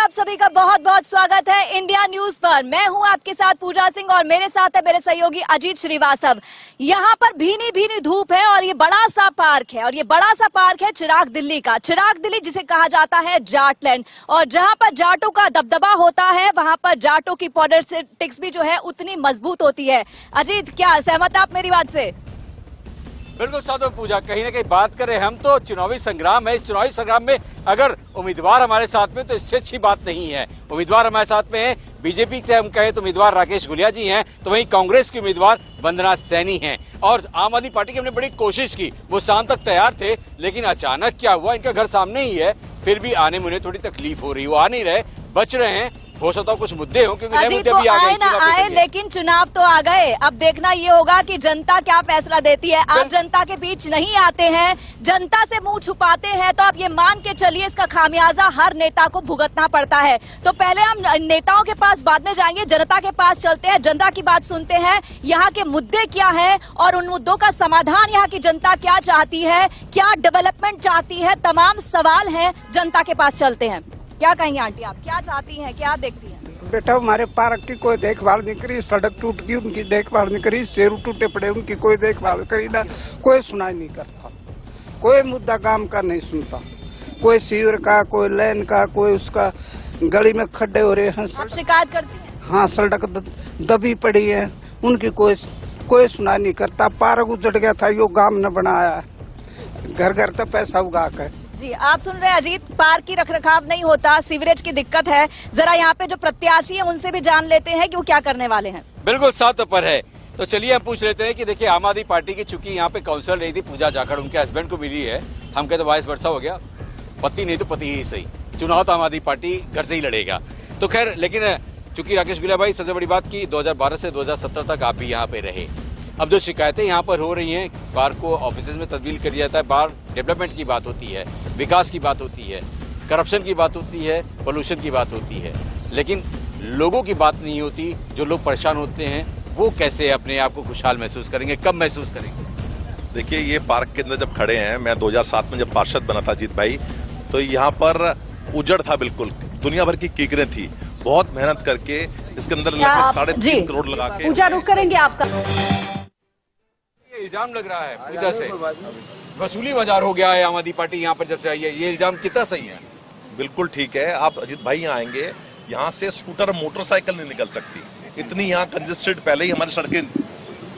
आप सभी का बहुत बहुत स्वागत है इंडिया न्यूज पर। मैं हूं आपके साथ पूजा सिंह और मेरे साथ है मेरे सहयोगी अजीत श्रीवास्तव। यहाँ पर भीनी भीनी धूप है और ये बड़ा सा पार्क है, और ये बड़ा सा पार्क है चिराग दिल्ली का। चिराग दिल्ली जिसे कहा जाता है जाटलैंड, और जहाँ पर जाटों का दबदबा होता है वहाँ पर जाटों की पॉलिटिक्स भी जो है उतनी मजबूत होती है। अजीत, क्या सहमत आप मेरी बात से? बिल्कुल साधु पूजा, कहीं ना कहीं बात करें हम तो चुनावी संग्राम है। इस चुनावी संग्राम में अगर उम्मीदवार हमारे साथ में तो इससे अच्छी बात नहीं है। उम्मीदवार हमारे साथ में है, बीजेपी के हम कहें तो उम्मीदवार राकेश गुलिया जी हैं, तो वहीं कांग्रेस की उम्मीदवार वंदना सैनी हैं। और आम आदमी पार्टी की हमने बड़ी कोशिश की, वो शाम तक तैयार थे, लेकिन अचानक क्या हुआ, इनका घर सामने ही है, फिर भी आने में उन्हें थोड़ी तकलीफ हो रही, वो आ नहीं रहे, बच रहे हैं। हो सकता है कुछ मुद्दे हो, क्योंकि नए मुद्दे भी आ गए ना आए, लेकिन चुनाव तो आ गए। अब देखना ये होगा कि जनता क्या फैसला देती है। आप जनता के बीच नहीं आते हैं, जनता से मुंह छुपाते हैं, तो आप ये मान के चलिए इसका खामियाजा हर नेता को भुगतना पड़ता है। तो पहले हम नेताओं के पास बाद में जाएंगे, जनता के पास चलते हैं, जनता की बात सुनते हैं, यहाँ के मुद्दे क्या है और उन मुद्दों का समाधान यहाँ की जनता क्या चाहती है, क्या डेवलपमेंट चाहती है, तमाम सवाल है, जनता के पास चलते हैं। क्या कहेंगे आंटी, आप क्या चाहती हैं, क्या देखती हैं? बेटा, हमारे पार्क की कोई देखभाल नहीं करी, सड़क टूट गई उनकी देखभाल नहीं करी, शेर टूटे पड़े उनकी कोई देखभाल करी ना, कोई सुनाई नहीं करता, कोई मुद्दा काम का नहीं सुनता, कोई सीवर का, कोई लेन का, कोई उसका गली में खड्डे हो रहे हैं। आप शिकायत करती हैं? हाँ, सड़क दबी पड़ी है, उनकी कोई सुनाई नहीं करता। पार्क उजड़ गया था, यो गांव ने बनाया, घर घर तक पैसा उगा कर। जी, आप सुन रहे हैं अजीत, पार्क की रखरखाव नहीं होता, सीवरेज की दिक्कत है। जरा यहाँ पे जो प्रत्याशी है उनसे भी जान लेते हैं कि वो क्या करने वाले हैं। बिल्कुल साथ पर है, तो चलिए हम पूछ लेते हैं कि देखिए, आम आदमी पार्टी की चूंकि यहाँ पे काउंसिलर रही थी पूजा जाखड़, उनके हस्बैंड को मिली है, हम कहते वाइस वर्षा हो गया, पति नहीं तो पति ही सही, चुनाव तो आम आदमी पार्टी घर से ही लड़ेगा। तो खैर, लेकिन चूंकि राकेश गुलिया भाई सबसे बड़ी बात की 2012 से 2017 तक आप भी यहाँ पे रहे। अब जो शिकायतें यहाँ पर हो रही हैं, पार्क को ऑफिस में तब्दील कर दिया जाता है, बार डेवलपमेंट की बात होती है, विकास की बात होती है, करप्शन की बात होती है, पोल्यूशन की बात होती है, लेकिन लोगों की बात नहीं होती। जो लोग परेशान होते हैं वो कैसे अपने आप को खुशहाल महसूस करेंगे, कब महसूस करेंगे? देखिए, ये पार्क के अंदर जब खड़े हैं, मैं 2007 में जब पार्षद बना था अजीत भाई, तो यहाँ पर उजड़ था, बिल्कुल दुनिया भर की कीकरें थी। बहुत मेहनत करके इसके अंदर लगभग 3.5 करोड़ लगा के। पूजा रुक करेंगे आपका। इल्जाम लग रहा है पूजा से वसूली बाजार हो गया है आम आदमी पार्टी यहाँ पर जब से आई है, ये इल्जाम कितना सही है? बिल्कुल ठीक है। आप अजीत भाई यहाँ आएंगे, यहाँ से स्कूटर मोटरसाइकिल नहीं निकल सकती, इतनी यहाँ कंजेस्टेड पहले ही हमारी सड़कें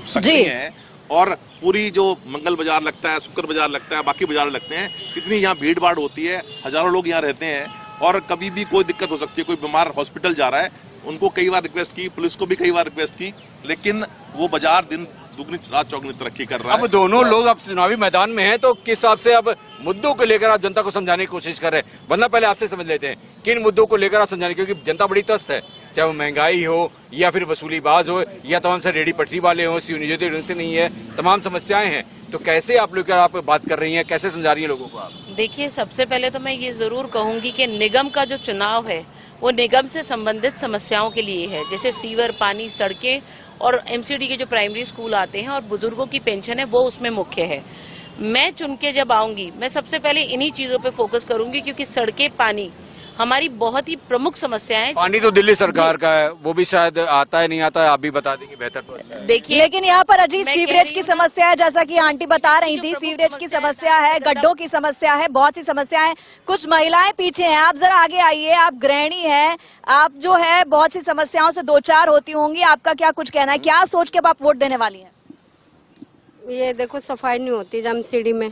सक्रिय हैं, और पूरी जो मंगल बाजार लगता है, शुक्र बाजार लगता है, बाकी बाजार लगते हैं, कितनी यहाँ भीड़ भाड़ होती है, हजारों लोग यहाँ रहते हैं, और कभी भी कोई दिक्कत हो सकती है। कोई बीमार हॉस्पिटल जा रहा है, उनको कई बार रिक्वेस्ट की, पुलिस को भी कई बार रिक्वेस्ट की, लेकिन वो बाजार दिन दुगनी रात चौगनी तरक्की कर रहा है। अब दोनों लोग अब चुनावी मैदान में हैं, तो किस हिसाब से अब मुद्दों को लेकर आप जनता को समझाने की कोशिश कर रहे हैं? वरना पहले आपसे समझ लेते हैं किन मुद्दों को लेकर आप समझाने, क्योंकि जनता बड़ी त्रस्त है, चाहे वो महंगाई हो या फिर वसूलीबाज हो या तमाम से रेडी पटरी वाले हो, सीनियर ढंग से नहीं है, तमाम समस्याएं हैं। तो कैसे आप लोग आप बात कर रही हैं, कैसे समझा रही है लोगों को आप? देखिए, सबसे पहले तो मैं ये जरूर कहूंगी कि निगम का जो चुनाव है वो निगम से संबंधित समस्याओं के लिए है, जैसे सीवर, पानी, सड़कें और एमसीडी के जो प्राइमरी स्कूल आते हैं और बुजुर्गों की पेंशन है, वो उसमें मुख्य है। मैं चुन के जब आऊंगी, मैं सबसे पहले इन्हीं चीजों पे फोकस करूंगी, क्योंकि सड़कें, पानी हमारी बहुत ही प्रमुख समस्या है। पानी तो दिल्ली सरकार का है, वो भी शायद आता है नहीं आता है, आप भी बता देंगे बेहतर तो अच्छा है। देखिए, लेकिन यहाँ पर अजीत सीवरेज की समस्या है, जैसा कि आंटी बता रही थी, सीवरेज की समस्या है, गड्ढों की समस्या है, बहुत सी समस्याएं। कुछ महिलाएं पीछे हैं, आप जरा आगे आइए, आप गृहिणी हैं, आप जो है बहुत सी समस्याओं से दो चार होती होंगी, आपका क्या कुछ कहना है, क्या सोच के आप वोट देने वाली हैं? ये देखो, सफाई नहीं होती एमसीडी में,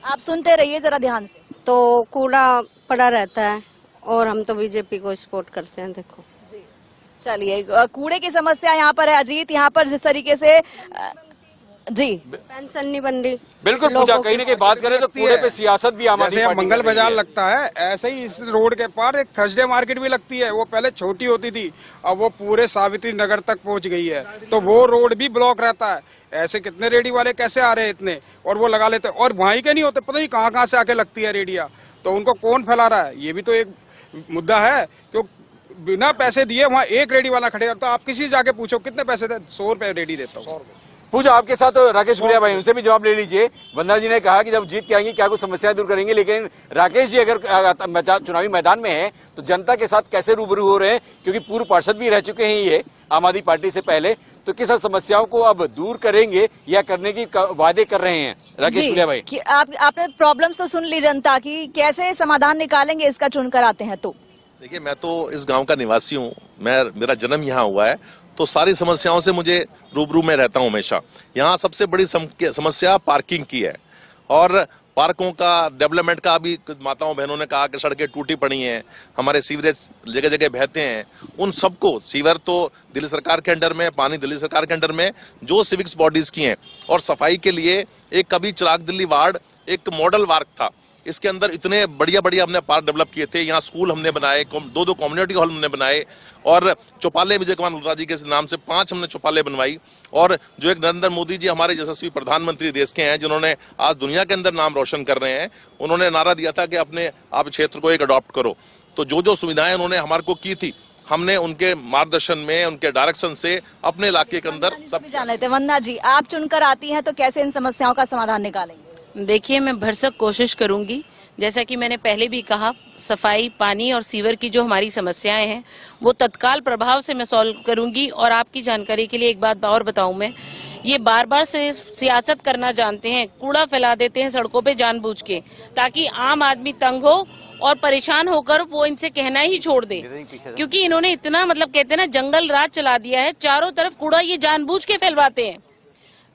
आप सुनते रहिए जरा ध्यान से। तो कूड़ा पड़ा रहता है, और हम तो बीजेपी को सपोर्ट करते हैं। देखो, चलिए, कूड़े की समस्या यहाँ पर है अजीत, यहाँ पर जिस तरीके से जी पेंशन नहीं बन रही। बिल्कुल पूजा, कहीं ना कहीं बात करें तो कूड़े पे सियासत भी आम आदमी जैसे पार्टी मंगल कर रही बाजार है। लगता है, ऐसे ही इस रोड के पार एक थर्सडे मार्केट भी लगती है। वो पहले छोटी होती थी, अब वो पूरे सावित्री नगर तक पहुंच गई है, तो वो रोड भी ब्लॉक रहता है। ऐसे कितने रेडी वाले कैसे आ रहे हैं इतने, और वो लगा लेते हैं, और वहीं के नहीं होते, पता नहीं कहाँ कहाँ से आके लगती है रेडिया, तो उनको कौन फैला रहा है? ये भी तो एक मुद्दा है। क्यों बिना पैसे दिए वहाँ एक रेडी वाला खड़े, तो आप किसी जाके पूछो कितने पैसे दे? 100 रुपए रेडी देता हूँ, पूजा आपके साथ राकेश गुड़िया भाई, उनसे भी जवाब ले लीजिए। वंदना जी ने कहा कि जब जीत के आएंगे क्या कुछ समस्याएं दूर करेंगे, लेकिन राकेश जी अगर चुनावी मैदान में है तो जनता के साथ कैसे रूबरू हो रहे हैं, क्योंकि पूर्व पार्षद भी रह चुके हैं ये आम आदमी पार्टी से पहले, तो किस समस्याओं को अब दूर करेंगे या करने की वादे कर रहे हैं राकेश गुड़िया भाई? आपने प्रॉब्लम्स तो सुन ली जनता की, कैसे समाधान निकालेंगे इसका चुनकर आते हैं तो? देखिए, मैं तो इस गांव का निवासी हूँ, मेरा जन्म यहाँ हुआ है, तो सारी समस्याओं से मुझे रूबरू में रहता हूँ हमेशा। यहाँ सबसे बड़ी समस्या पार्किंग की है और पार्कों का डेवलपमेंट का। अभी माताओं बहनों ने कहा कि सड़कें टूटी पड़ी हैं, हमारे सीवरेज जगह जगह बहते हैं, उन सबको, सीवर तो दिल्ली सरकार के अंडर में, पानी दिल्ली सरकार के अंडर में, जो सिविक्स बॉडीज की हैं, और सफाई के लिए एक कभी चिराग दिल्ली वार्ड एक मॉडल वार्ड था, इसके अंदर इतने बढ़िया बढ़िया हमने पार्क डेवलप किए थे। यहाँ स्कूल हमने बनाए, दो कम्युनिटी हॉल हमने बनाए, और चौपाले विजय कुमार मल्होत्रा जी के नाम से 5 हमने चौपाले बनवाई। और जो एक नरेंद्र मोदी जी हमारे यशस्वी प्रधानमंत्री देश के हैं, जिन्होंने आज दुनिया के अंदर नाम रोशन कर रहे हैं, उन्होंने नारा दिया था कि अपने आप क्षेत्र को एक अडॉप्ट करो। तो जो सुविधाएं उन्होंने हमारे को की थी, हमने उनके मार्गदर्शन में, उनके डायरेक्शन से अपने इलाके के अंदर सब जान लेते। वंदना जी, आप चुनकर आती हैं तो कैसे इन समस्याओं का समाधान निकालेंगे? देखिए, मैं भरसक कोशिश करूंगी, जैसा कि मैंने पहले भी कहा, सफाई, पानी और सीवर की जो हमारी समस्याएं हैं वो तत्काल प्रभाव से मैं सॉल्व करूंगी। और आपकी जानकारी के लिए एक बात और बताऊं, मैं ये बार बार से सियासत करना जानते हैं, कूड़ा फैला देते हैं सड़कों पे जानबूझ के, ताकि आम आदमी तंग हो और परेशान होकर वो इनसे कहना ही छोड़ दे, क्योंकि इन्होंने इतना, मतलब कहते हैं ना, जंगल राज चला दिया है। चारों तरफ कूड़ा ये जानबूझ के फैलवाते हैं।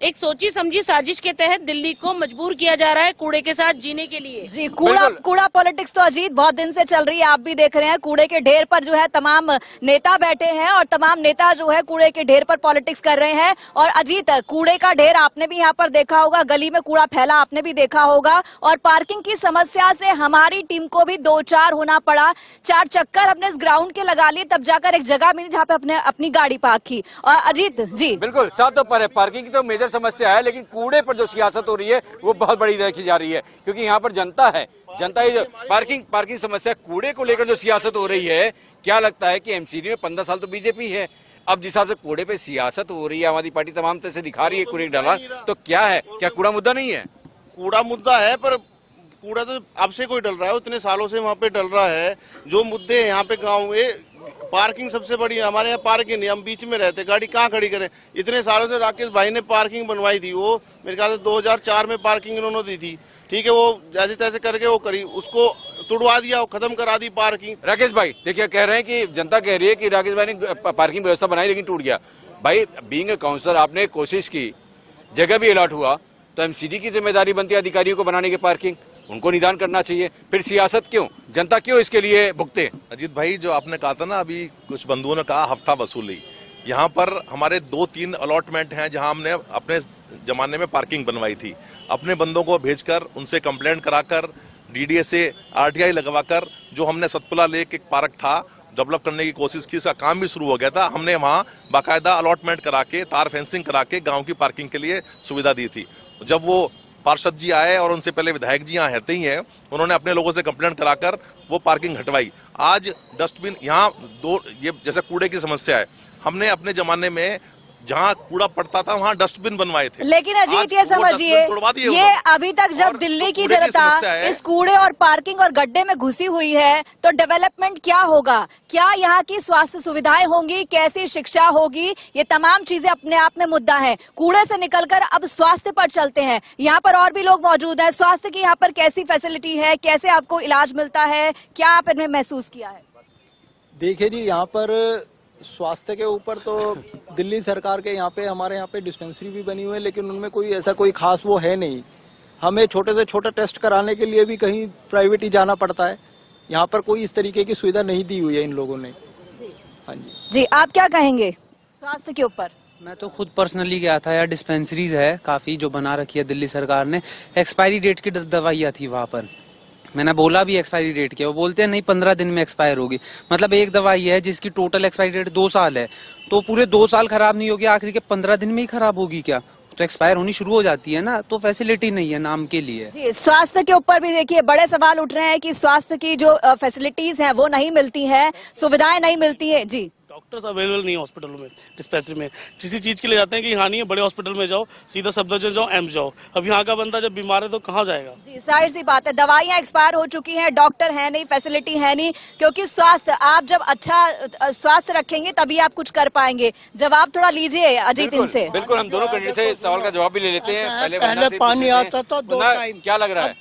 एक सोची समझी साजिश के तहत दिल्ली को मजबूर किया जा रहा है कूड़े के साथ जीने के लिए। जी, कूड़ा पॉलिटिक्स तो अजीत बहुत दिन से चल रही है, आप भी देख रहे हैं। कूड़े के ढेर पर जो है तमाम नेता बैठे हैं और तमाम नेता जो है कूड़े के ढेर पर पॉलिटिक्स कर रहे हैं। और अजीत, कूड़े का ढेर आपने भी यहाँ पर देखा होगा, गली में कूड़ा फैला आपने भी देखा होगा, और पार्किंग की समस्या से हमारी टीम को भी 2-4 होना पड़ा। 4 चक्कर अपने इस ग्राउंड के लगा लिए, तब जाकर एक जगह मिली जहाँ पे अपनी गाड़ी पार्क की। और अजीत जी, बिल्कुल साथ तो पर है, पार्किंग की तो मेजर समस्या है, लेकिन कूड़े पर जो सियासत हो रही है वो बहुत बड़ी देखी जा रही है, क्योंकि यहाँ पर जनता है, जनता ही पार्किंग समस्या, कूड़े को लेकर जो सियासत हो रही है, क्या लगता है कि एमसीडी में 15 साल तो बीजेपी है, अब जिस हिसाब से कूड़े पे सियासत हो रही है, आम आदमी पार्टी तमाम तरह से दिखा रही है कूड़े डाला, तो क्या है, क्या कूड़ा मुद्दा नहीं है? कूड़ा मुद्दा है, पर कूड़ा तो अब से कोई डल रहा है, इतने सालों से वहाँ पे डल रहा है। जो मुद्दे यहाँ पे गाँव में, पार्किंग सबसे बड़ी है। हमारे यहाँ पार्किंग नहीं, हम बीच में रहते, गाड़ी कहाँ खड़ी करें? इतने सालों से राकेश भाई ने पार्किंग बनवाई थी, वो मेरे ख्याल से 2004 में पार्किंग इन्होंने दी थी, ठीक है, वो जैसे तैसे करके वो करी, उसको तुड़वा दिया, खत्म करा दी पार्किंग। राकेश भाई देखिए, कह रहे हैं कि जनता कह रही है कि राकेश भाई ने पार्किंग व्यवस्था बनाई लेकिन टूट गया। भाई, बीइंग ए काउंसलर आपने कोशिश की, जगह भी अलॉट हुआ, तो एमसीडी की जिम्मेदारी बनती है अधिकारियों को बनाने की पार्किंग, उनको निदान करना चाहिए, फिर सियासत क्यों, जनता क्यों इसके लिए भुगते? अजीत भाई, जो आपने कहा था ना, अभी कुछ बंधुओं ने कहा हफ्ता वसूली, यहाँ पर हमारे 2-3 अलॉटमेंट हैं जहाँ हमने अपने जमाने में पार्किंग बनवाई थी, अपने बंदों को भेजकर, उनसे कंप्लेंट कराकर, डीडीए से आरटीआई लगवाकर, जो हमने सतपुला लेक एक पार्क था डेवलप करने की कोशिश की, उसका काम भी शुरू हो गया था। हमने वहाँ बाकायदा अलॉटमेंट करा के, तार फेंसिंग करा के गाँव की पार्किंग के लिए सुविधा दी थी। जब वो पार्षद जी आए और उनसे पहले विधायक जी यहाँ रहते ही हैं, उन्होंने अपने लोगों से कंप्लेंट कराकर वो पार्किंग हटवाई। आज डस्टबिन यहाँ ये जैसे कूड़े की समस्या है, हमने अपने जमाने में जहाँ कूड़ा पड़ता था वहाँ डस्टबिन बनवाए थे, लेकिन अजीत ये समझिए, ये अभी तक जब दिल्ली की जनता इस कूड़े और पार्किंग और गड्ढे में घुसी हुई है, तो डेवलपमेंट क्या होगा? क्या यहाँ की स्वास्थ्य सुविधाएं होंगी? कैसी शिक्षा होगी? ये तमाम चीजें अपने आप में मुद्दा है। कूड़े से निकलकर अब स्वास्थ्य पर चलते हैं। यहाँ पर और भी लोग मौजूद हैं। स्वास्थ्य की यहाँ पर कैसी फैसिलिटी है, कैसे आपको इलाज मिलता है, क्या आप इनमें महसूस किया है? देखिए जी, यहाँ पर स्वास्थ्य के ऊपर तो दिल्ली सरकार के यहाँ पे, हमारे यहाँ पे डिस्पेंसरी भी बनी हुई है, लेकिन उनमें कोई ऐसा कोई खास वो है नहीं। हमें छोटे से छोटा टेस्ट कराने के लिए भी कहीं प्राइवेट ही जाना पड़ता है। यहाँ पर कोई इस तरीके की सुविधा नहीं दी हुई है इन लोगों ने। हाँ जी, आप क्या कहेंगे स्वास्थ्य के ऊपर? मैं तो खुद पर्सनली गया था यार, डिस्पेंसरीज है काफी जो बना रखी है दिल्ली सरकार ने, एक्सपायरी डेट की दवाइयाँ थी वहाँ पर। मैंने बोला भी एक्सपायरी डेट की, वो बोलते हैं नहीं 15 दिन में एक्सपायर होगी। मतलब एक दवाई है जिसकी टोटल एक्सपायरी डेट 2 साल है, तो पूरे 2 साल खराब नहीं होगी, आखिर के 15 दिन में ही खराब होगी क्या? तो एक्सपायर होनी शुरू हो जाती है ना, तो फैसिलिटी नहीं है नाम के लिए। जी, स्वास्थ्य के ऊपर भी देखिए बड़े सवाल उठ रहे हैं कि स्वास्थ्य की जो फैसिलिटीज हैं वो नहीं मिलती है, सुविधाएं नहीं मिलती है। जी, डॉक्टर्स अवेलेबल नहीं है हॉस्पिटलों में, डिस्पेंसरी में। किसी चीज के लिए जाते हैं कि यहाँ नहीं है, बड़े हॉस्पिटल में जाओ, सीधा सफदरजंग जाओ, एम्स जाओ। अब यहाँ का बंदा जब बीमार है तो कहाँ जाएगा? जी, जाहिर सी बात है, दवाइयाँ एक्सपायर हो चुकी हैं, डॉक्टर है नहीं, फैसिलिटी है नहीं, क्योंकि स्वास्थ्य, आप जब अच्छा स्वास्थ्य रखेंगे तभी आप कुछ कर पाएंगे। जवाब थोड़ा लीजिए अजीत इनसे। बिल्कुल, हम दोनों कैंडिडेट से सवाल का जवाब भी ले लेते हैं। पहले पानी आता था 2 टाइम, क्या लग रहा है?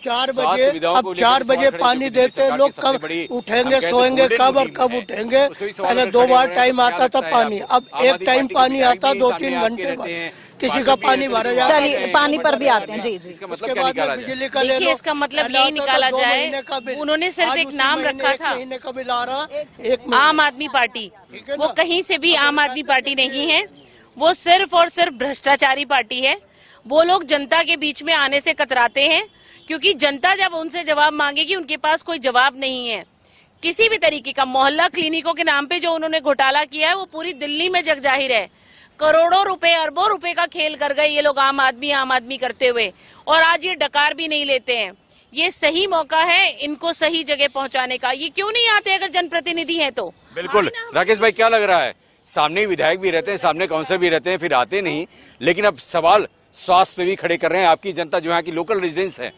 4 बजे पानी देते लोग, कब उठेंगे, सोएंगे कब और कब उठेंगे? पहले 2 बार टाइम आता था पानी, अब 1 टाइम पानी आता 2-3 घंटे बस। किसी का पानी भरा जाए। चलिए, पानी पर भी आते हैं। जी जी, इसका मतलब क्या निकाला जाए? बिजली का देखिए, इसका मतलब यही निकाला जाए, उन्होंने सिर्फ एक नाम रखा था आम आदमी पार्टी। वो कहीं से भी आम आदमी पार्टी नहीं है, वो सिर्फ और सिर्फ भ्रष्टाचारी पार्टी है। वो लोग जनता के बीच में आने से कतराते हैं, क्योंकि जनता जब उनसे जवाब मांगेगी उनके पास कोई जवाब नहीं है। किसी भी तरीके का मोहल्ला क्लिनिकों के नाम पे जो उन्होंने घोटाला किया है वो पूरी दिल्ली में जग जाहिर है। करोड़ों रुपए, अरबों रुपए का खेल कर गए ये लोग आम आदमी करते हुए, और आज ये डकार भी नहीं लेते हैं। ये सही मौका है इनको सही जगह पहुंचाने का। ये क्यों नहीं आते अगर जनप्रतिनिधि है तो? बिल्कुल राकेश भाई, क्या लग रहा है? सामने विधायक भी रहते हैं, सामने काउंसिलर भी रहते हैं, फिर आते नहीं। लेकिन अब सवाल स्वास्थ्य पे भी खड़े कर रहे हैं। आपकी जनता जो यहाँ की लोकल रेजिडेंस है,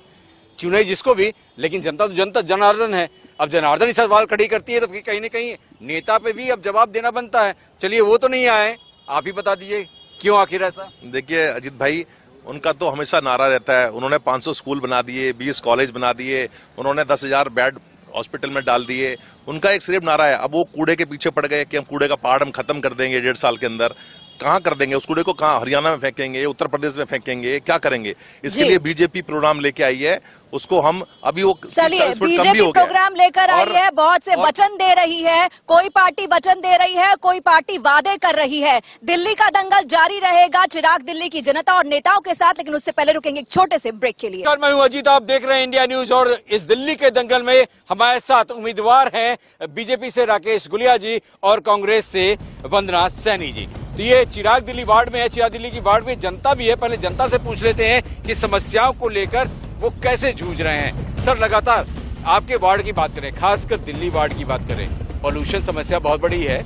चुने जिसको भी, लेकिन जनता तो जनता, जनार्दन है। अब जनार्दन ही सवाल खड़ी करती है तो फिर कहीं न कहीं नेता पे भी अब जवाब देना बनता है। चलिए, वो तो नहीं आए, आप ही बता दीजिए क्यों आखिर ऐसा? देखिए अजीत भाई, उनका तो हमेशा नारा रहता है, उन्होंने 500 स्कूल बना दिए, 20 कॉलेज बना दिए, उन्होंने 10,000 बेड हॉस्पिटल में डाल दिए। उनका एक सिर्फ नारा है। अब वो कूड़े के पीछे पड़ गए कि हम कूड़े का पहाड़ हम खत्म कर देंगे 1.5 साल के अंदर। कहाँ कर देंगे उस कूड़े को? कहाँ? हरियाणा में फेंकेंगे, उत्तर प्रदेश में फेंकेंगे, क्या करेंगे? इसके लिए बीजेपी प्रोग्राम लेके आई है, उसको हम अभी वो चलिए, बीजेपी प्रोग्राम लेकर आई है, बहुत से वचन दे रही है। कोई पार्टी वचन दे रही है, कोई पार्टी वादे कर रही है। दिल्ली का दंगल जारी रहेगा, चिराग दिल्ली की जनता और नेताओं के साथ, लेकिन उससे पहले रुकेंगे एक छोटे से ब्रेक के लिए। मैं हूं अजीत, आप देख रहे हैं इंडिया न्यूज, और इस दिल्ली के दंगल में हमारे साथ उम्मीदवार हैं बीजेपी से राकेश गुलिया जी और कांग्रेस से वंदना सैनी जी। तो ये चिराग दिल्ली वार्ड में है, चिराग दिल्ली की वार्ड में जनता भी है। पहले जनता से पूछ लेते हैं कि समस्याओं को लेकर वो कैसे जूझ रहे हैं। सर, लगातार आपके वार्ड की बात करें, खासकर दिल्ली वार्ड की बात करें, पॉल्यूशन समस्या बहुत बड़ी है,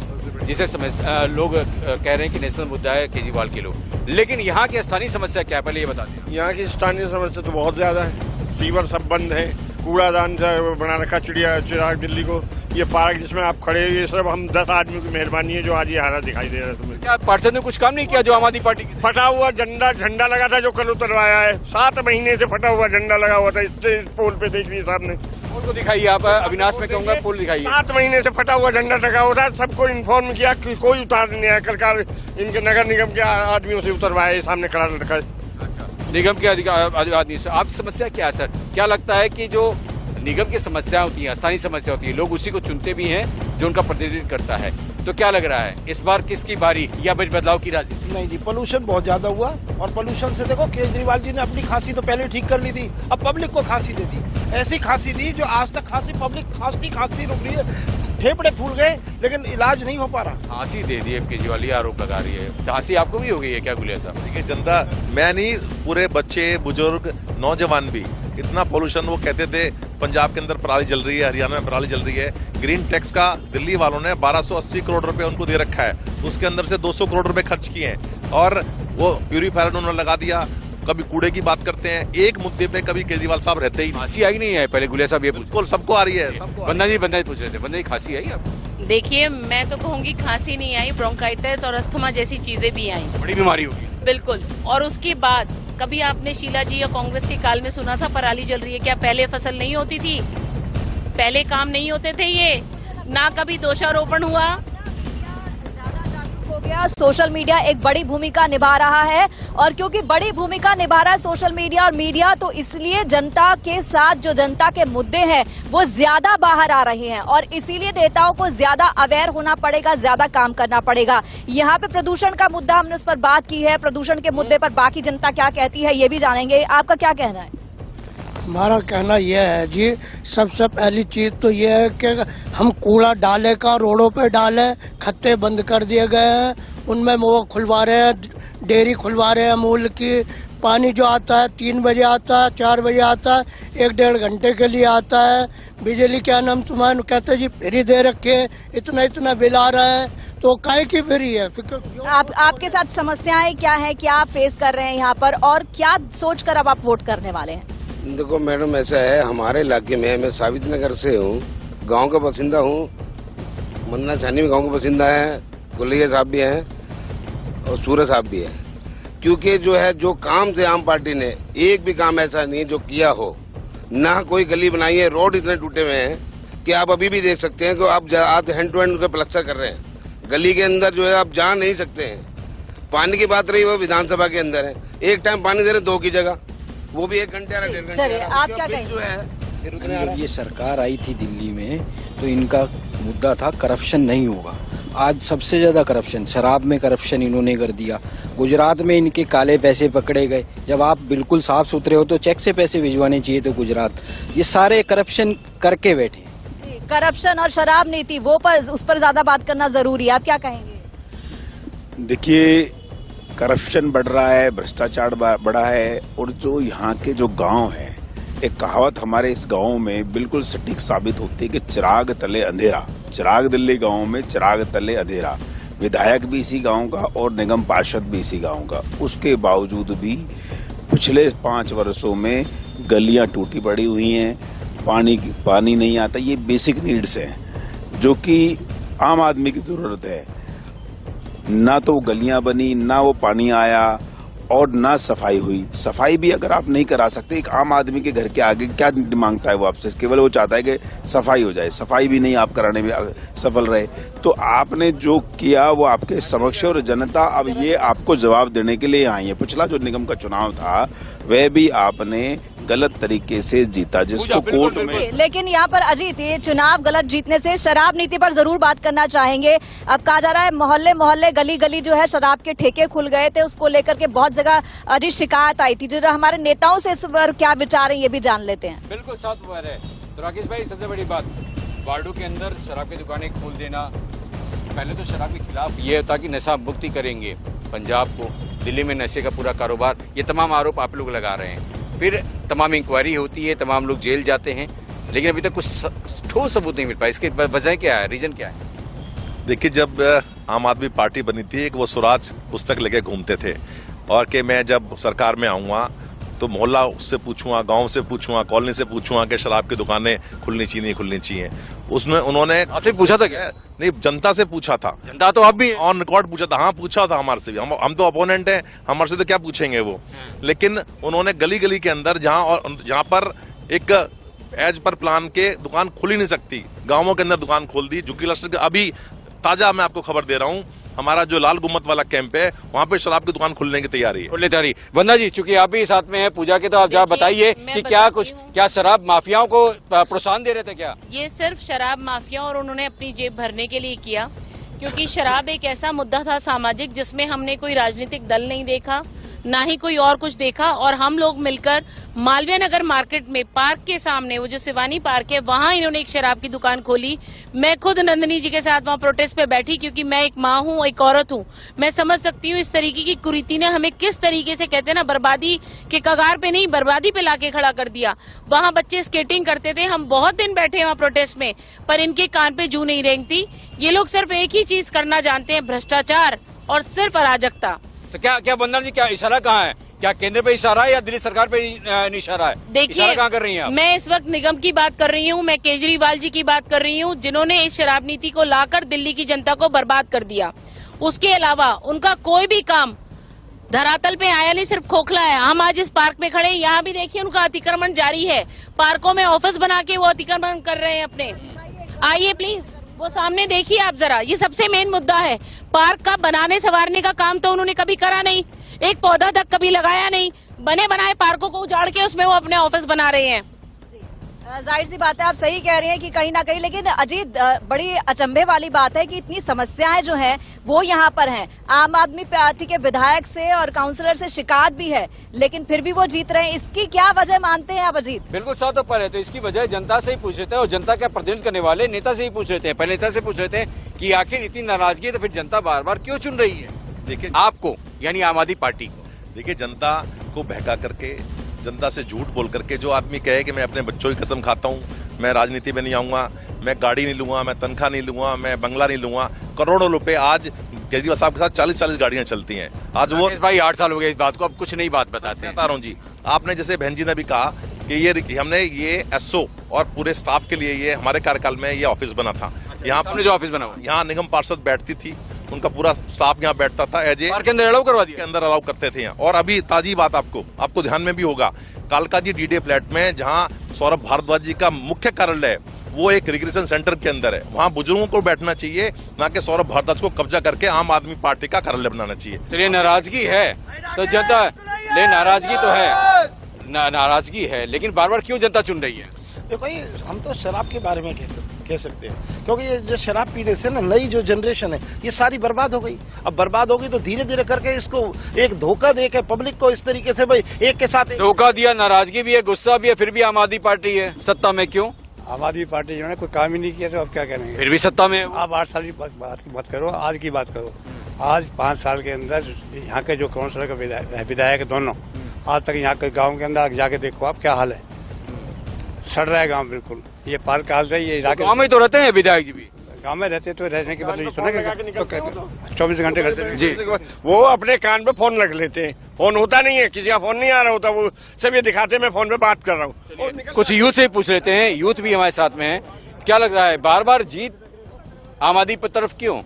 जिसे लोग कह रहे हैं कि नेशनल मुद्दा है केजरीवाल के लोग। लेकिन यहाँ की स्थानीय समस्या क्या है, पहले ये बता दें। यहाँ की स्थानीय समस्या तो बहुत ज्यादा है। सीवर सब बंद है, कूड़ादान से बना रखा चिराग दिल्ली को। ये पार्क जिसमें आप खड़े, ये सब हम 10 आदमी की मेहरबानी है जो आज ये हारा दिखाई दे रहा है तुम्हें। क्या पार्षद ने कुछ काम नहीं किया जो आम आदमी पार्टी? फटा हुआ झंडा लगा था जो कल उतरवाया है। 7 महीने से फटा हुआ झंडा लगा हुआ था इस पोल पे, देखिए सामने। पोल को दिखाइए आप, अविनाश में कहूँगा पोल दिखाइए। 7 महीने से फटा हुआ झंडा लगा हुआ था, सबको इन्फॉर्म किया, कोई उतार नहीं आया। सरकार इनके नगर निगम के आदमियों से उतरवाया, सामने खड़ा रखा है निगम के आदमी से। आप समस्या क्या है सर? क्या लगता है कि जो निगम की समस्या होती है, स्थानीय समस्या होती है, लोग उसी को चुनते भी हैं जो उनका प्रतिनिधित्व करता है, तो क्या लग रहा है इस बार किसकी बारी या बदलाव की राजनीति? नहीं जी, पोल्यूशन बहुत ज्यादा हुआ, और पोल्यूशन से देखो केजरीवाल जी ने अपनी खांसी तो पहले ठीक कर ली थी, अब पब्लिक को खांसी दे दी। ऐसी खांसी दी जो आज तक पब्लिक खांसती रुक रही है, फेफड़े फूल गए लेकिन इलाज नहीं हो पा रहा। फांसी दे दी है केजरीवाल, आरोप लगा रही है। फांसी आपको भी हो गई है क्या गुलिया साहब? देखिए, जनता, मैं नहीं, पूरे बच्चे, बुजुर्ग, नौजवान भी, इतना पोल्यूशन। वो कहते थे पंजाब के अंदर पराली जल रही है, हरियाणा में पराली जल रही है। ग्रीन टैक्स का दिल्ली वालों ने 1280 करोड़ रुपए उनको दे रखा है, उसके अंदर से 200 करोड़ रुपए खर्च किए हैं, और वो प्यूरीफायर उन्होंने लगा दिया। कभी कूड़े की बात करते हैं, एक मुद्दे पे कभी केजरीवाल साहब रहते ही। खांसी आई नहीं है पहले गुलिया साहब? ये बिल्कुल सबको आ रही है। बंदा जी पूछ रहे थे, बंदा जी खांसी आई आपको? देखिए, मैं तो कहूँगी खांसी नहीं आई, ब्रोंकाइटिस और अस्थमा जैसी चीजें भी आई। बड़ी बीमारी होगी। बिल्कुल। और उसके बाद कभी आपने शीला जी या कांग्रेस के काल में सुना था पराली जल रही है? क्या पहले फसल नहीं होती थी? पहले काम नहीं होते थे? ये ना कभी दोषारोपण हुआ। हो गया, सोशल मीडिया एक बड़ी भूमिका निभा रहा है, और क्योंकि बड़ी भूमिका निभा रहा है सोशल मीडिया और मीडिया, तो इसलिए जनता के साथ जो जनता के मुद्दे हैं वो ज्यादा बाहर आ रहे हैं, और इसीलिए नेताओं को ज्यादा अवेयर होना पड़ेगा, ज्यादा काम करना पड़ेगा। यहाँ पे प्रदूषण का मुद्दा हमने उस पर बात की है, प्रदूषण के मुद्दे पर बाकी जनता क्या कहती है ये भी जानेंगे। आपका क्या कहना है? हमारा कहना यह है जी, सबसे पहली चीज तो यह है कि हम कूड़ा डाले का रोडों पे डाले, खत्ते बंद कर दिए गए हैं, उनमें वो खुलवा रहे हैं, डेयरी खुलवा रहे हैं अमूल की। पानी जो आता है 3 बजे आता है, 4 बजे आता है, 1-1.5 घंटे के लिए आता है। बिजली क्या नाम तुम्हारे कहते जी फ्री दे रखे, इतना बिल आ रहा है। तो काहे की फिर है फिक्र। आपके साथ समस्याएं क्या है, क्या आप फेस कर रहे हैं यहाँ पर, और क्या सोचकर अब आप वोट करने वाले हैं? देखो मैडम, ऐसा है हमारे इलाके में, मैं सावित्री नगर से हूँ, गांव का बासिंदा हूँ, मन्ना छानी में गांव का बासिंदा है, गुलैया साहब भी हैं और सूरज साहब भी हैं। क्योंकि जो है, जो काम थे आम पार्टी ने, एक भी काम ऐसा नहीं है जो किया हो, ना कोई गली बनाई है। रोड इतने टूटे हुए हैं कि आप अभी भी देख सकते हैं कि आप हैंड टू हैंड उनका प्लास्टर कर रहे हैं। गली के अंदर जो है आप जा नहीं सकते हैं। पानी की बात रही, वो विधानसभा के अंदर है, एक टाइम पानी दे रहे 2 की जगह, वो भी 1 घंटे आ रहा, चलिए आप क्या कहेंगे? जो है जब ये सरकार आई थी दिल्ली में तो इनका मुद्दा था करप्शन नहीं होगा। आज सबसे ज्यादा करप्शन, शराब में करप्शन इन्होंने कर दिया। गुजरात में इनके काले पैसे पकड़े गए। जब आप बिल्कुल साफ सुथरे हो तो चेक से पैसे भिजवाने चाहिए थे गुजरात। ये सारे करप्शन करके बैठे। करप्शन और शराब नीति, उस पर ज्यादा बात करना जरूरी है, आप क्या कहेंगे? देखिए, करप्शन बढ़ रहा है, भ्रष्टाचार बढ़ा है, और जो यहाँ के जो गांव हैं, एक कहावत हमारे इस गांव में बिल्कुल सटीक साबित होती है कि चिराग तले अंधेरा। चिराग दिल्ली गांव में चिराग तले अंधेरा। विधायक भी इसी गांव का और निगम पार्षद भी इसी गांव का। उसके बावजूद भी पिछले 5 वर्षों में गलियां टूटी पड़ी हुई हैं, पानी नहीं आता। ये बेसिक नीड्स हैं जो कि आम आदमी की जरूरत है। ना तो गलियां बनी, ना वो पानी आया, और ना सफाई हुई। सफाई भी अगर आप नहीं करा सकते, एक आम आदमी के घर के आगे क्या मांगता है वो आपसे? केवल वो चाहता है कि सफाई हो जाए। सफाई भी नहीं आप कराने में सफल रहे। तो आपने जो किया वो आपके समक्ष, और जनता अब ये आपको जवाब देने के लिए आई है। पिछला जो निगम का चुनाव था वह भी आपने गलत तरीके से जीता, जिसको कोर्ट में। लेकिन यहाँ पर अजीत, ये चुनाव गलत जीतने से शराब नीति पर जरूर बात करना चाहेंगे। अब कहा जा रहा है मोहल्ले मोहल्ले गली गली जो है शराब के ठेके खुल गए थे, उसको लेकर के बहुत जगह अजीत शिकायत आई थी। जो हमारे नेताओं से इस पर क्या विचार है ये भी जान लेते हैं। बिल्कुल साफ है। तो राकेश भाई, सबसे बड़ी बात, वार्डों के अंदर शराब की दुकानें खोल देना। पहले तो शराब के खिलाफ ये होता कि नशा मुक्ति करेंगे पंजाब को, दिल्ली में नशे का पूरा कारोबार, ये तमाम आरोप आप लोग लगा रहे हैं। फिर तमाम इंक्वायरी होती है, तमाम लोग जेल जाते हैं, लेकिन अभी तक कुछ ठोस सबूत नहीं मिल पाया। इसकी वजह क्या है, रीजन क्या है? देखिए, जब आम आदमी पार्टी बनी थी, वो स्वराज पुस्तक लेके घूमते थे, और कि मैं जब सरकार में आऊंगा तो मोहल्ला से पूछूंगा, गांव से पूछूंगा, कॉलोनी से पूछूंगा कि शराब की दुकानें खुलनी चाहिए नहीं खुलनी चाहिए। उसमें उन्होंने आपसे पूछा था क्या? नहीं, जनता से पूछा था। जनता तो अब भी ऑन रिकॉर्ड पूछा था। हाँ, पूछा था हमारे से भी। हम तो अपोनेंट हैं, हमारे से तो क्या पूछेंगे वो। लेकिन उन्होंने गली गली के अंदर जहाँ पर एक एज पर प्लान के दुकान खुल ही नहीं सकती, गांवों के अंदर दुकान खोल दी। झुग्गी क्लस्टर अभी ताजा मैं आपको खबर दे रहा हूँ, हमारा जो लाल गुम्मत वाला कैंप है, वहाँ पे शराब की दुकान खुलने की तैयारी है। खुलने तैयारी। वंदना जी, चूंकि आप भी साथ में हैं पूजा के, तो आप जरा बताइए कि क्या शराब माफियाओं को प्रोत्साहन दे रहे थे क्या? ये सिर्फ शराब माफिया और उन्होंने अपनी जेब भरने के लिए किया, क्योंकि शराब एक ऐसा मुद्दा था सामाजिक जिसमें हमने कोई राजनीतिक दल नहीं देखा, ना ही कोई और कुछ देखा। और हम लोग मिलकर मालवीय नगर मार्केट में पार्क के सामने, वो जो शिवानी पार्क है, वहाँ इन्होंने एक शराब की दुकान खोली। मैं खुद नंदिनी जी के साथ वहाँ प्रोटेस्ट पे बैठी, क्योंकि मैं एक माँ हूँ, एक औरत हूँ। मैं समझ सकती हूँ इस तरीके की कुरीति ने हमें किस तरीके से, कहते हैं ना, बर्बादी के कगार पे नहीं, बर्बादी पे लाके खड़ा कर दिया। वहाँ बच्चे स्केटिंग करते थे, हम बहुत दिन बैठे वहाँ प्रोटेस्ट में, पर इनके कान पे जू नहीं रेंगती। ये लोग सिर्फ एक ही चीज करना जानते हैं, भ्रष्टाचार और सिर्फ अराजकता। तो क्या वंदना जी, क्या इशारा कहाँ है? क्या केंद्र पे इशारा है या दिल्ली सरकार पे इशारा है? देखिए, कहाँ कर रही हैं आप? मैं इस वक्त निगम की बात कर रही हूँ, मैं केजरीवाल जी की बात कर रही हूँ, जिन्होंने इस शराब नीति को लाकर दिल्ली की जनता को बर्बाद कर दिया। उसके अलावा उनका कोई भी काम धरातल पे आया नहीं, सिर्फ खोखला है। हम आज इस पार्क में खड़े हैं, यहाँ भी देखिए उनका अतिक्रमण जारी है। पार्कों में ऑफिस बना के वो अतिक्रमण कर रहे हैं अपने। आइए प्लीज, वो सामने देखिए आप जरा, ये सबसे मेन मुद्दा है। पार्क का बनाने संवारने का काम तो उन्होंने कभी करा नहीं, एक पौधा तक कभी लगाया नहीं। बने बनाए पार्कों को उजाड़ के उसमें वो अपने ऑफिस बना रहे हैं। जाहिर सी बात है, आप सही कह रही हैं कि कहीं ना कहीं, लेकिन अजीत, बड़ी अचंभे वाली बात है कि इतनी समस्याएं जो हैं वो यहाँ पर हैं। आम आदमी पार्टी के विधायक से और काउंसलर से शिकायत भी है, लेकिन फिर भी वो जीत रहे हैं। इसकी क्या वजह मानते हैं आप अजीत? बिल्कुल साथ पर है, तो इसकी वजह जनता से ही पूछ रहे थे, और जनता का प्रतिनिधित्व करने वाले नेता से ही पूछ रहे थे। पहले नेता से पूछ रहे थे कि आखिर इतनी नाराजगी है तो फिर जनता बार बार क्यों चुन रही है? देखिए, आपको यानी आम आदमी पार्टी को। देखिए, जनता को बहका करके, जनता से झूठ बोल करके, जो आदमी कहे कि मैं अपने बच्चों की कसम खाता हूँ, मैं राजनीति में नहीं आऊंगा, मैं गाड़ी नहीं लूंगा, मैं तनख्वाह नहीं लूंगा, मैं बंगला नहीं लूंगा। करोड़ों रुपए आज केजरीवाल साहब के साथ 40-40 गाड़ियां चलती हैं। आज वो भाई 8 साल हो गए इस बात को, अब कुछ नई बात बताते हैं। बता रहा हूं जी, आपने जैसे बहन जी ने भी कहा कि ये एसओ और पूरे स्टाफ के लिए ये हमारे कार्यकाल में ये ऑफिस बना था। यहाँ पर जो ऑफिस बना हुआ, यहाँ निगम पार्षद बैठती थी, उनका पूरा स्टाफ यहाँ बैठता था। एज ए के अंदर अलाउ करवा दिया, के अंदर अलाउ करते थे यहाँ। और अभी ताजी बात आपको ध्यान में भी होगा, कालका जी डीडे फ्लैट में जहाँ सौरभ भारद्वाज जी का मुख्य कार्यालय है, वो एक रिक्रिएशन सेंटर के अंदर है। वहाँ बुजुर्गों को बैठना चाहिए, ना कि सौरभ भारद्वाज को कब्जा करके आम आदमी पार्टी का कार्यालय बनाना चाहिए। चलिए, नाराजगी है तो जनता, ले नाराजगी तो है, नाराजगी है, लेकिन बार बार क्यों जनता चुन रही है? देखो, ये हम तो शराब के बारे में कह सकते हैं, क्योंकि ये जो शराब पीने से ना नई जो जनरेशन है ये सारी बर्बाद हो गई। अब बर्बाद होगी तो धीरे धीरे करके इसको एक धोखा दे के पब्लिक को इस तरीके से भाई एक के साथ धोखा दिया, नाराजगी भी है, गुस्सा भी है, फिर भी आम आदमी पार्टी है सत्ता में। क्यों? आम आदमी पार्टी जो है कोई काम ही नहीं किया, तो अब क्या करेंगे? फिर भी सत्ता में। आप 8 साल की बात करो, आज की बात करो। आज 5 साल के अंदर यहाँ के जो काउंसिलर का विधायक दोनों, आज तक यहाँ के गाँव के अंदर जाके देखो आप क्या हाल है, सड़ रहा है गाँव बिल्कुल। ये पार्क हाल है, ये इलाके गाँव में तो रहते हैं विधायक जी भी, गाँव में रहते तो रहने के बाद 24 घंटे घर से जी। वो अपने कान पे फोन रख लेते हैं, फोन होता नहीं है, किसी का फोन नहीं आ रहा होता, वो सब ये दिखाते मैं फोन पे बात कर रहा हूँ। कुछ यूथ से पूछ लेते हैं, यूथ भी हमारे साथ में है। क्या लग रहा है, बार बार जीत आम आदमी की तरफ क्यों?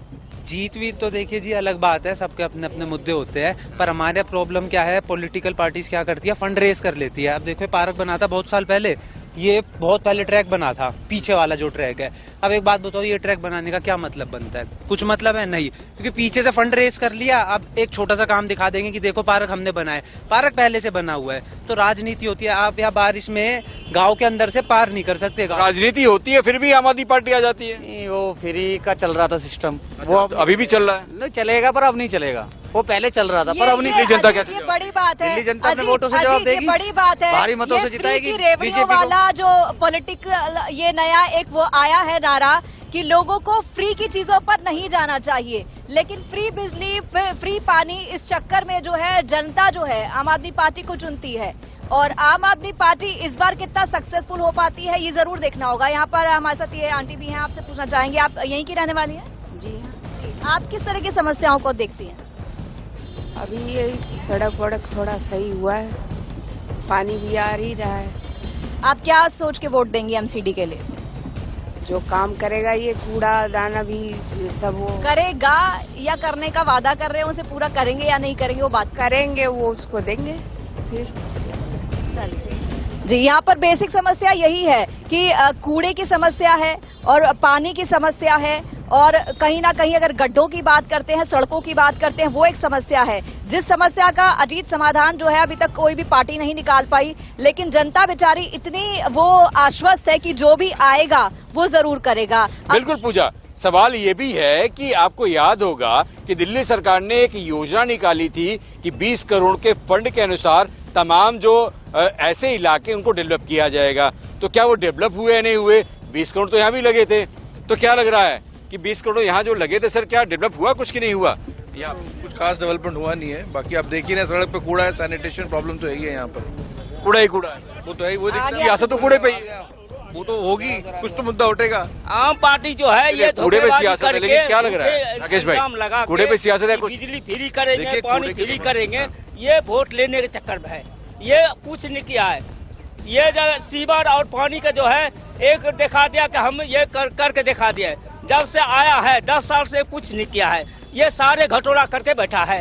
जीत वीत तो देखिए जी अलग बात है, सबके अपने अपने मुद्दे होते हैं, पर हमारे प्रॉब्लम क्या है, पॉलिटिकल पार्टीज क्या करती है, फंड रेज कर लेती है। अब देखो पार्क बना था बहुत साल पहले, ये बहुत पहले ट्रैक बना था, पीछे वाला जो ट्रैक है। अब एक बात बताओ, ये ट्रैक बनाने का क्या मतलब बनता है? कुछ मतलब है नहीं, क्योंकि पीछे से फंड रेज कर लिया। अब एक छोटा सा काम दिखा देंगे कि देखो पार्क हमने बनाए, पार्क पहले से बना हुआ है। तो राजनीति होती है, आप यहाँ बारिश में गांव के अंदर से पार नहीं कर सकते। राजनीति होती है, फिर भी आम आदमी पार्टी आ जाती है। वो फ्री का चल रहा था सिस्टम, वो अभी भी चल रहा है। नहीं चलेगा, पर अब नहीं चलेगा। वो पहले चल रहा था, पर अब नहीं। दिल्ली जनता कैसे? ये बड़ी बात है, दिल्ली जनता अपने वोटों से जवाब देगी, बड़ी बात है, भारी मतों से जिताएगी। रेवड़ियों वाला जो पॉलिटिकल ये नया एक वो आया है नारा कि लोगों को फ्री की चीजों पर नहीं जाना चाहिए, लेकिन फ्री बिजली, फ्री पानी, इस चक्कर में जो है जनता जो है आम आदमी पार्टी को चुनती है। और आम आदमी पार्टी इस बार कितना सक्सेसफुल हो पाती है ये जरूर देखना होगा। यहाँ पर हमारे साथ ये आंटी भी हैं, आपसे पूछना चाहेंगे, आप यहीं की रहने वाली हैं? जी हाँ। आप किस तरह की समस्याओं को देखती हैं? अभी ये सड़क वड़क थोड़ा सही हुआ है, पानी भी आ ही रहा है। आप क्या सोच के वोट देंगी एमसीडी के लिए? जो काम करेगा, ये कूड़ा दाना भी सब वो करेगा या करने का वादा कर रहे हैं, उसे पूरा करेंगे या नहीं करेंगे वो बात करेंगे, वो उसको देंगे फिर। चलिए जी, यहाँ पर बेसिक समस्या यही है कि कूड़े की समस्या है और पानी की समस्या है, और कहीं ना कहीं अगर गड्ढों की बात करते हैं, सड़कों की बात करते हैं, वो एक समस्या है, जिस समस्या का अजीत समाधान जो है अभी तक कोई भी पार्टी नहीं निकाल पाई। लेकिन जनता बेचारी इतनी वो आश्वस्त है कि जो भी आएगा वो जरूर करेगा। बिल्कुल पूजा, सवाल ये भी है कि आपको याद होगा कि दिल्ली सरकार ने एक योजना निकाली थी कि 20 करोड़ के फंड के अनुसार तमाम जो ऐसे इलाके उनको डेवलप किया जाएगा। तो क्या वो डेवलप हुए या नहीं हुए? 20 करोड़ तो यहाँ भी लगे थे, तो क्या लग रहा है कि 20 करोड़ यहाँ जो लगे थे, सर क्या डेवलप हुआ कुछ की नहीं हुआ? यहाँ कुछ खास डेवलपमेंट हुआ नहीं है। बाकी आप देखिए ना, सड़क पे कूड़ा है, सैनिटेशन प्रॉब्लम तो है ही है, यहाँ पर कूड़ा ही कूड़ा है, वो तो है, वो सियासत तो कूड़े पे ही, वो तो होगी, कुछ तो मुद्दा उठेगा। आम पार्टी जो है ये कूड़े पे सियासत है, लेकिन क्या लग रहा है राकेश भाई, कूड़े पे सियासत है? कुछ बिजली फ्री करेंगे, पानी फ्री करेंगे, ये वोट लेने के चक्कर में है, ये कुछ नहीं किया है। ये जो सीवर और पानी का जो है एक दिखा दिया कि हम ये करके दिखा दिया, जब से आया है 10 साल से कुछ नहीं किया है, ये सारे घटोला करके बैठा है।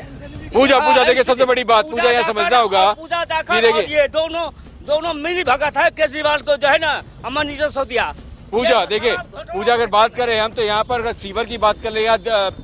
पूजा देखिए सबसे बड़ी बात, पूजा यह समझना होगा, पूजा जाकर ये दोनों मिली भगत है, केजरीवाल को जो है ना अमर नीजन सो दिया। पूजा देखिए, पूजा अगर बात करें हम तो यहाँ पर अगर सीवर की बात कर ले या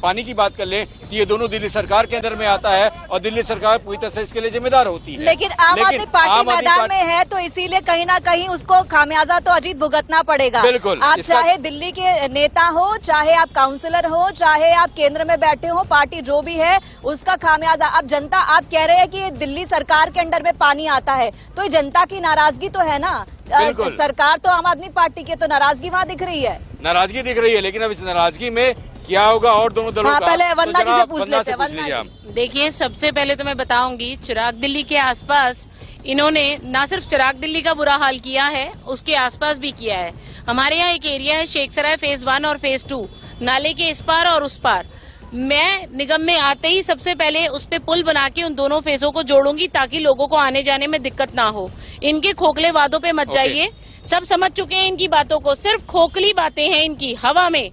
पानी की बात कर ले, तो ये दोनों दिल्ली सरकार के अंदर में आता है और दिल्ली सरकार पूरी तरह से इसके लिए जिम्मेदार होती है। लेकिन आम आदमी पार्टी मैदान में है, तो इसीलिए कहीं ना कहीं उसको खामियाजा तो अजीत भुगतना पड़ेगा। बिल्कुल, आप चाहे दिल्ली के नेता हो, चाहे आप काउंसिलर हो, चाहे आप केंद्र में बैठे हो, पार्टी जो भी है उसका खामियाजा। अब जनता, आप कह रहे हैं कि दिल्ली सरकार के अंडर में पानी आता है, तो जनता की नाराजगी तो है ना, सरकार तो आम आदमी पार्टी की, तो नाराजगी वहाँ दिख रही है, नाराजगी दिख रही है। लेकिन अब इस नाराजगी में क्या होगा और दोनों दलों का? पहले वंदना जी से पूछ लेते हैं। वंदना जी, देखिए सबसे पहले तो मैं बताऊंगी, चिराग दिल्ली के आसपास इन्होंने ना सिर्फ चिराग दिल्ली का बुरा हाल किया है, उसके आसपास भी किया है। हमारे यहाँ एक एरिया है शेखसराय फेज 1 और फेज 2, नाले के इस पार और उस पार। मैं निगम में आते ही सबसे पहले उस पे पुल बना के उन दोनों फेजों को जोड़ूंगी ताकि लोगों को आने जाने में दिक्कत ना हो। इनके खोखले वादों पे मत जाइए, सब समझ चुके हैं इनकी बातों को, सिर्फ खोखली बातें हैं इनकी, हवा में।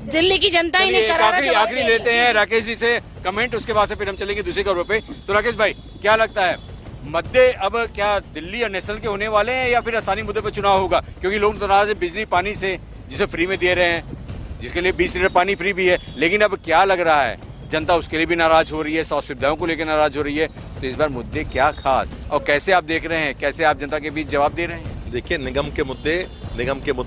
दिल्ली की जनता इन्हें करारा जवाब आखिरी लेते हैं राकेश जी से कमेंट, उसके बाद से फिर हम चलेंगे दूसरी खबरों पे। तो राकेश भाई क्या लगता है, मुद्दे अब क्या दिल्ली और नेशनल के होने वाले हैं या फिर आसानी मुद्दे पर चुनाव होगा? क्योंकि लोग नाराज है बिजली पानी से, जिसे फ्री में दे रहे हैं, जिसके लिए 20 लीटर पानी फ्री भी है, लेकिन अब क्या लग रहा है जनता उसके लिए भी नाराज हो रही है, स्वास्थ्य सुविधाओं को लेकर नाराज हो रही है। तो इस बार मुद्दे क्या खास और कैसे आप देख रहे हैं, कैसे आप जनता के बीच जवाब दे रहे हैं? देखिए, निगम के मुद्दे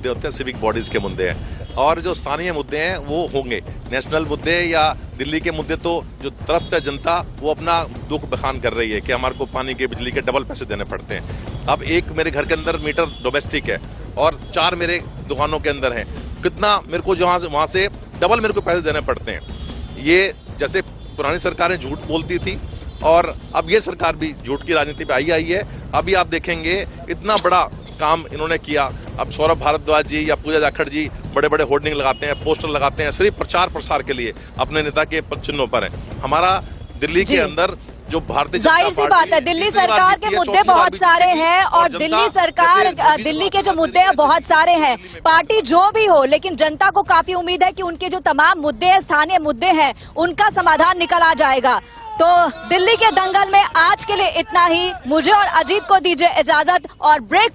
होते हैं, सिविक बॉडीज के मुद्दे हैं, और जो स्थानीय मुद्दे हैं वो होंगे। नेशनल मुद्दे या दिल्ली के मुद्दे तो जो त्रस्त है जनता, वो अपना दुख बखान कर रही है कि हमारे को पानी के बिजली के डबल पैसे देने पड़ते हैं। अब एक मेरे घर के अंदर मीटर डोमेस्टिक है और 4 मेरे दुकानों के अंदर है, कितना मेरे को वहां से डबल मेरे को पैसे देने पड़ते हैं। ये जैसे पुरानी सरकारें झूठ बोलती थी और अब ये सरकार भी झूठ की राजनीति पे आई है। अभी आप देखेंगे इतना बड़ा काम इन्होंने किया। अब सौरभ भारद्वाज जी या पूजा जाखड़ जी बड़े बड़े होर्डिंग लगाते हैं, पोस्टर लगाते हैं, सिर्फ प्रचार प्रसार के लिए अपने नेता के चिन्हों पर है। हमारा दिल्ली के अंदर जो भारतीय जाहिर सी बात है, दिल्ली सरकार के मुद्दे बहुत सारे हैं और दिल्ली के जो मुद्दे हैं बहुत सारे हैं। पार्टी जो भी हो, लेकिन जनता को काफी उम्मीद है कि उनके जो तमाम मुद्दे हैं, स्थानीय मुद्दे हैं, उनका समाधान निकल आ जाएगा। तो दिल्ली के दंगल में आज के लिए इतना ही। मुझे और अजीत को दीजिए इजाजत और ब्रेक